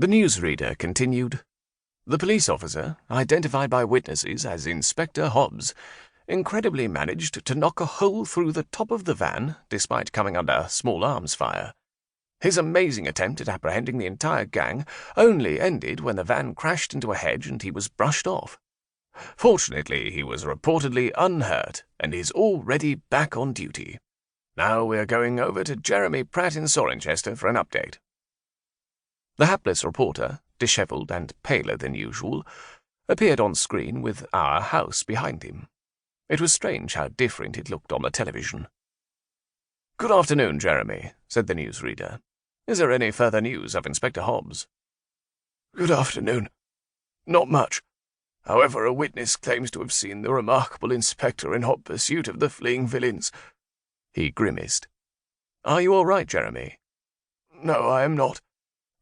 The newsreader continued. The police officer, identified by witnesses as Inspector Hobbes, incredibly managed to knock a hole through the top of the van despite coming under small arms fire. His amazing attempt at apprehending the entire gang only ended when the van crashed into a hedge and he was brushed off. Fortunately, he was reportedly unhurt and is already back on duty. Now we're going over to Jeremy Pratt in Sorenchester for an update. The hapless reporter, dishevelled and paler than usual, appeared on screen with our house behind him. It was strange how different it looked on the television. "Good afternoon, Jeremy," said the newsreader. "Is there any further news of Inspector Hobbes?" "Good afternoon. Not much. However, a witness claims to have seen the remarkable inspector in hot pursuit of the fleeing villains." He grimaced. "Are you all right, Jeremy?" "No, I am not.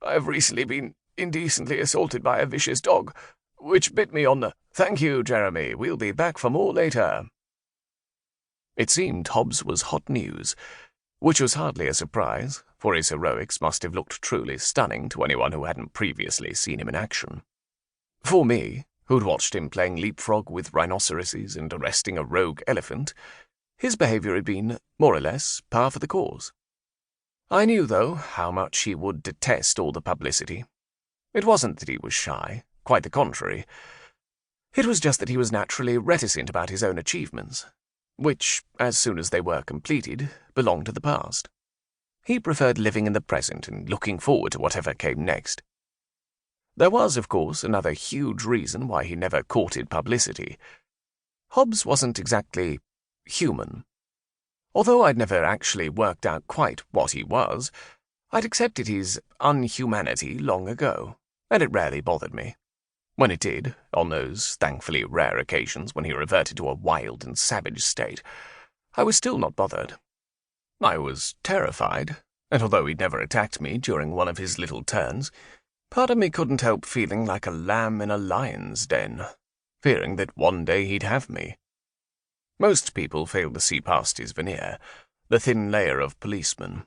I have recently been indecently assaulted by a vicious dog, which bit me on the—" "Thank you, Jeremy. We'll be back for more later." It seemed Hobbes was hot news, which was hardly a surprise, for his heroics must have looked truly stunning to anyone who hadn't previously seen him in action. For me, who'd watched him playing leapfrog with rhinoceroses and arresting a rogue elephant, his behaviour had been, more or less, par for the course. I knew, though, how much he would detest all the publicity. It wasn't that he was shy, quite the contrary. It was just that he was naturally reticent about his own achievements, which, as soon as they were completed, belonged to the past. He preferred living in the present and looking forward to whatever came next. There was, of course, another huge reason why he never courted publicity. Hobbes wasn't exactly human. Although I'd never actually worked out quite what he was, I'd accepted his unhumanity long ago, and it rarely bothered me. When it did, on those thankfully rare occasions when he reverted to a wild and savage state, I was still not bothered. I was terrified, and although he'd never attacked me during one of his little turns, part of me couldn't help feeling like a lamb in a lion's den, fearing that one day he'd have me. Most people failed to see past his veneer, the thin layer of policeman.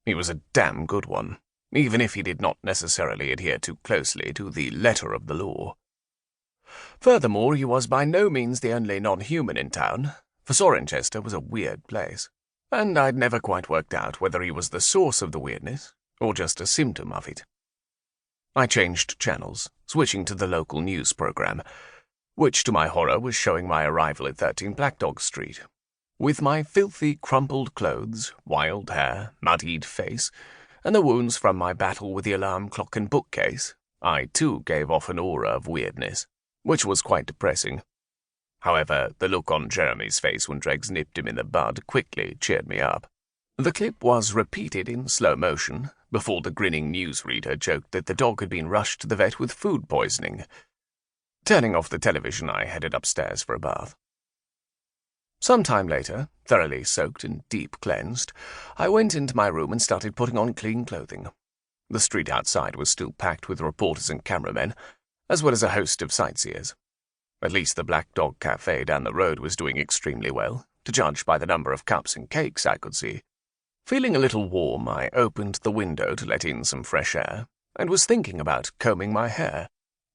He was a damn good one, even if he did not necessarily adhere too closely to the letter of the law. Furthermore, he was by no means the only non-human in town, for Sorenchester was a weird place, and I'd never quite worked out whether he was the source of the weirdness or just a symptom of it. I changed channels, switching to the local news programme, which to my horror was showing my arrival at 13 Black Dog Street. With my filthy, crumpled clothes, wild hair, muddied face, and the wounds from my battle with the alarm clock and bookcase, I too gave off an aura of weirdness, which was quite depressing. However, the look on Jeremy's face when Dregs nipped him in the bud quickly cheered me up. The clip was repeated in slow motion, before the grinning newsreader joked that the dog had been rushed to the vet with food poisoning. Turning off the television, I headed upstairs for a bath. Some time later, thoroughly soaked and deep cleansed, I went into my room and started putting on clean clothing. The street outside was still packed with reporters and cameramen, as well as a host of sightseers. At least the Black Dog Cafe down the road was doing extremely well, to judge by the number of cups and cakes I could see. Feeling a little warm, I opened the window to let in some fresh air, and was thinking about combing my hair,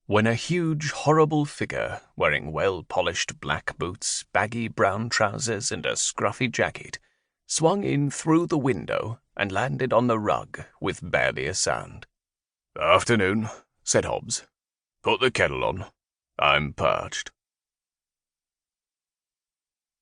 when a huge, horrible figure, wearing well-polished black boots, baggy brown trousers, and a scruffy jacket, swung in through the window and landed on the rug with barely a sound. "Afternoon," said Hobbes. "Put the kettle on. I'm parched."